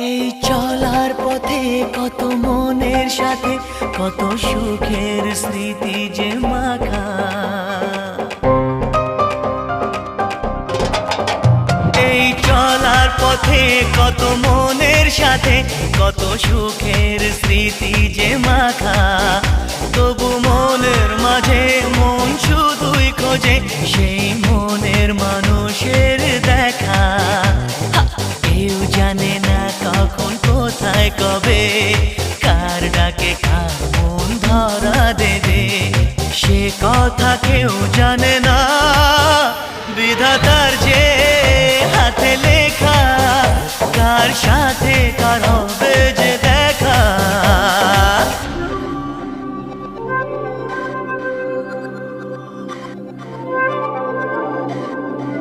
এই চলার পথে কত মনের সাথে কত সুখের স্মৃতি যে মাখা। এই চলার পথে কত মনের সাথে কত সুখের স্মৃতি যে মাখা। তবু মনের মাঝে মন শুধুই খোঁজে সেই মনের মানুষের দেখা। কেউ জানে না কখন কোথায় কবে কার ডাকে কার মন ধরা দেবে, সে কথা কেউ জানে না। বিধাতার যে হাতে লেখা কার সাথে কার হবে যে দেখা।